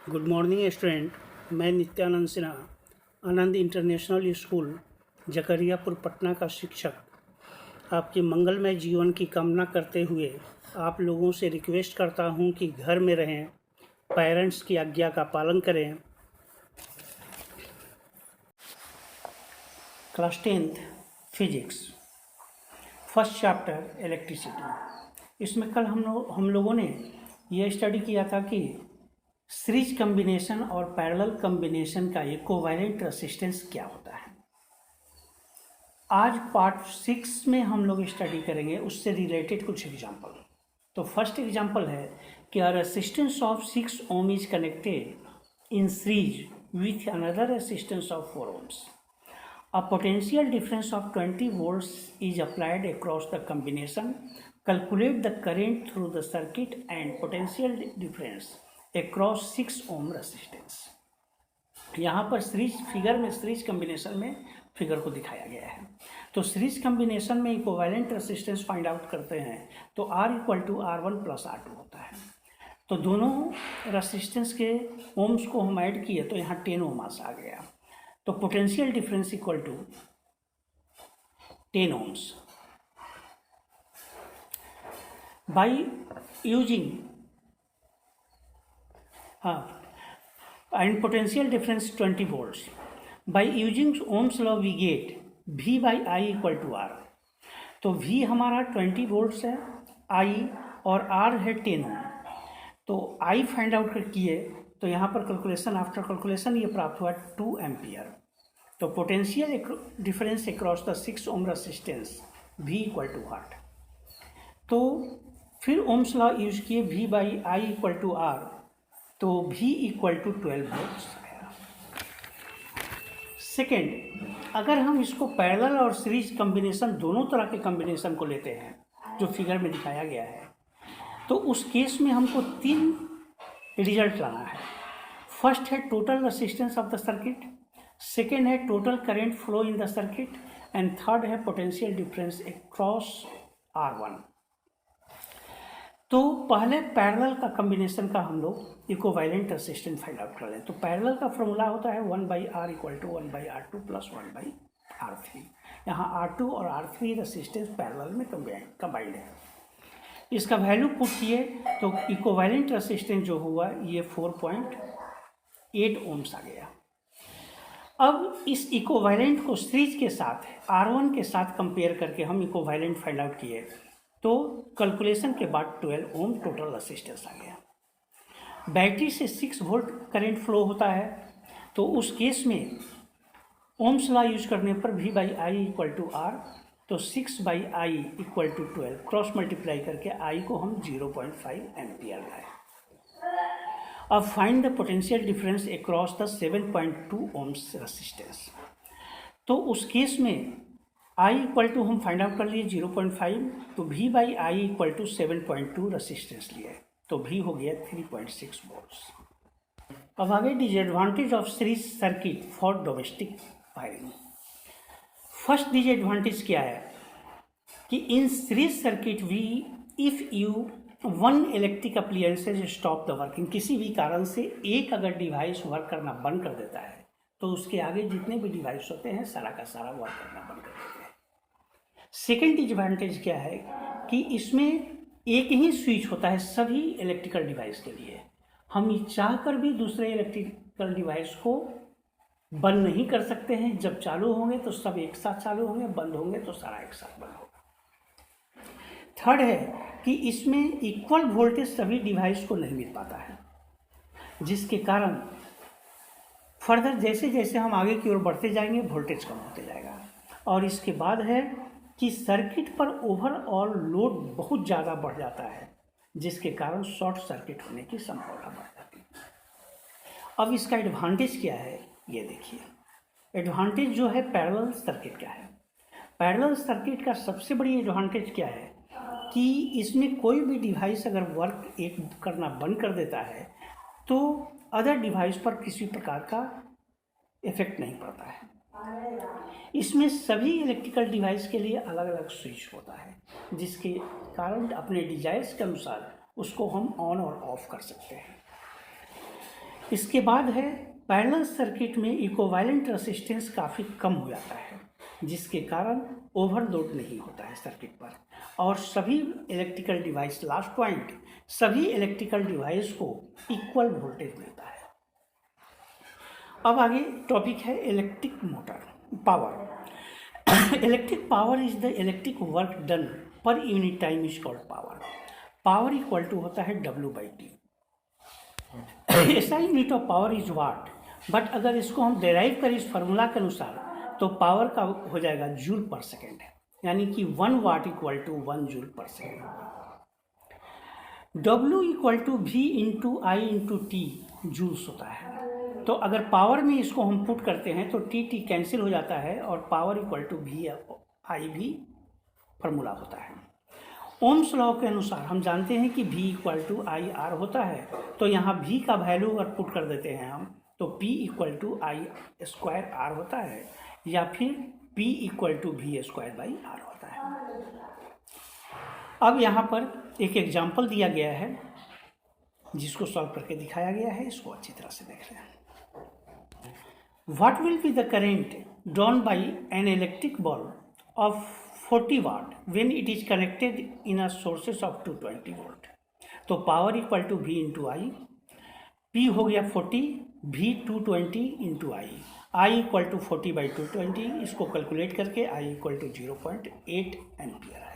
Good morning student. मैं नित्यानंद सिन्हा, आनंद international school Zakariyapur Patna का शिक्षक आपके मंगलमय जीवन की कामना करते हुए आप लोगों से रिक्वेस्ट करता हूं कि घर में रहें, पेरेंट्स की आज्ञा का पालन करें। Class 10th physics, first chapter electricity. इसमें कल हम लोगों ने यह स्टडी किया था कि सीरीज कम्बिनेशन और पैरेलल कम्बिनेशन का इक्विवेलेंट रेजिस्टेंस क्या होता है। आज पार्ट 6 में हम लोग स्टडी करेंगे उससे रिलेटेड कुछ एग्जांपल। तो फर्स्ट एग्जांपल है कि a resistance of 6 ohm is connected in series with another resistance of 4 ohms. A potential difference of 20 volts is applied across the combination. Calculate the current through the circuit and potential difference across 6 ohm resistance. यहाँ पर series combination में figure को दिखाया गया है। तो series combination में equivalent resistance find out करते हैं तो R = R1 + R2 होता है। तो दोनों रेजिस्टेंस के ओम्स को हम ऐड किए तो यहाँ 10 ohms आ गया। तो potential difference equal to 10 ohms by using and potential difference 20 volts. By using Ohm's law we get V by I = R. तो V हमारा 20 volts है, I और R है 10 ohm। तो I फाइंड आउट किए तो यहाँ पर आफ्टर कैलकुलेशन ये प्राप्त हुआ 2 एम्पियर। तो potential difference across the 6 ohm resistance V = what. तो फिर ओम्स लॉ यूज किए V by I = R, तो V = 12 volts आया। सेकेंड, अगर हम इसको पैरेलल और सीरीज कम्बिनेशन दोनों तरह के कम्बिनेशन को लेते हैं जो फिगर में दिखाया गया है, तो उस केस में हमको 3 रिजल्ट लाना है। फर्स्ट है total resistance of the circuit, second है total current flow in the circuit and third है पोटेंशियल डिफरेंस अक्रॉस R1। तो पहले पैरेलल का कम्बिनेशन का हम लोग इक्विवेलेंट रेजिस्टेंस फाइंड आउट कर लें। तो पैरेलल का फॉर्मूला होता है 1/R = 1/R2 + 1/R3। यहाँ R2 और R3 रेजिस्टेंस पैरेलल में कंबाइंड है। इसका वैल्यू पुट किए तो इक्विवेलेंट रेजिस्टेंस जो हुआ ये 4.8 ohms आ गया। अब इस इक्विवेलेंट को सीरीज के साथ R1 के साथ कंपेयर करके हम इक्विवेलेंट फाइंड आउट किए तो कैलकुलेशन के बाद 12 ohm टोटल रेजिस्टेंस आ गया। बैटरी से 6 वोल्ट करंट फ्लो होता है, तो उस केस में ओम्स लॉ यूज करने पर V by I = R, तो 6/I = 12 क्रॉस मल्टीप्लाई करके I को हम 0.5 एम्पियर लाए। अब find the potential difference across the 7.2 ohms resistance. तो उस केस में I = हम फाइंड आउट कर लिए 0.5, तो V by I = 7.2 रेजिस्टेंस लिए, तो V हो गया 3.6 volts। अब आगे disadvantage of series circuit for domestic wiring. First disadvantage क्या है कि in series circuit if you one electric appliances stop the working, किसी भी कारण से एक अगर डिवाइस वर्क करना बंद कर देता है तो उसके आगे जितने भी डिवाइस होते हैं सारा का सारा वर्क करना बंद कर देते हैं। सेकेंड डिसएडवांटेज क्या है कि इसमें एक ही स्विच होता है सभी इलेक्ट्रिकल डिवाइस के लिए। हम चाहकर भी दूसरे इलेक्ट्रिकल डिवाइस को बंद नहीं कर सकते हैं। जब चालू होंगे तो सब एक साथ चालू होंगे, बंद होंगे तो सारा एक साथ बंद होगा। थर्ड है कि इसमें इक्वल वोल्टेज सभी डिवाइस को नहीं मिल पाता है, जिसके कारण फर्दर जैसे जैसे हम आगे की ओर बढ़ते जाएंगे वोल्टेज कम होते जाएगा। और इसके बाद है कि सर्किट पर ओवरऑल लोड बहुत ज़्यादा बढ़ जाता है, जिसके कारण शॉर्ट सर्किट होने की संभावना बढ़ जाती है। अब इसका एडवांटेज क्या है ये देखिए। एडवांटेज जो है पैरेलल सर्किट क्या है। पैरेलल सर्किट का सबसे बड़ी एडवांटेज क्या है कि इसमें कोई भी डिवाइस अगर वर्क एक करना बंद कर देता है तो अदर डिवाइस पर किसी प्रकार का इफेक्ट नहीं पड़ता है। इसमें सभी इलेक्ट्रिकल डिवाइस के लिए अलग अलग स्विच होता है, जिसके कारण अपने डिजायर्स के अनुसार उसको हम ऑन और ऑफ कर सकते हैं। इसके बाद है पैरेलल सर्किट में इक्विवेलेंट रेजिस्टेंस काफ़ी कम हो जाता है, जिसके कारण ओवरलोड नहीं होता है सर्किट पर, और सभी इलेक्ट्रिकल डिवाइस, लास्ट पॉइंट, सभी इलेक्ट्रिकल डिवाइस को इक्वल वोल्टेज मिलता है। अब आगे टॉपिक है electric motor power. Electric power is the electric work done per unit time is called power. Power equal to होता है W/T। ऐसा unit of power is watt, but अगर इसको हम डेराइव करें इस फार्मूला के अनुसार तो पावर का हो जाएगा जूल पर सेकेंड, यानी कि 1 watt equal to 1 joule per second. W equal to V/I/T joules होता है। तो अगर पावर में इसको हम पुट करते हैं तो T कैंसिल हो जाता है और पावर इक्वल टू VI भी फार्मूला होता है। ओम्स लॉ के अनुसार हम जानते हैं कि V इक्वल टू IR होता है, तो यहाँ V का वैल्यू अगर पुट कर देते हैं हम तो P equal to I² R होता है, या फिर P इक्वल टू V²/R होता है। अब यहाँ पर एक एग्जाम्पल दिया गया है जिसको सॉल्व करके दिखाया गया है, इसको अच्छी तरह से देख रहे हैं। What will be the current drawn by an electric bulb of 40 watt when it is connected in a sources of 220 volt? तो power equal to V/I, P हो गया 40, V 220 into I equal to 40/220, इसको calculate करके I equal to 0.8 ampere है।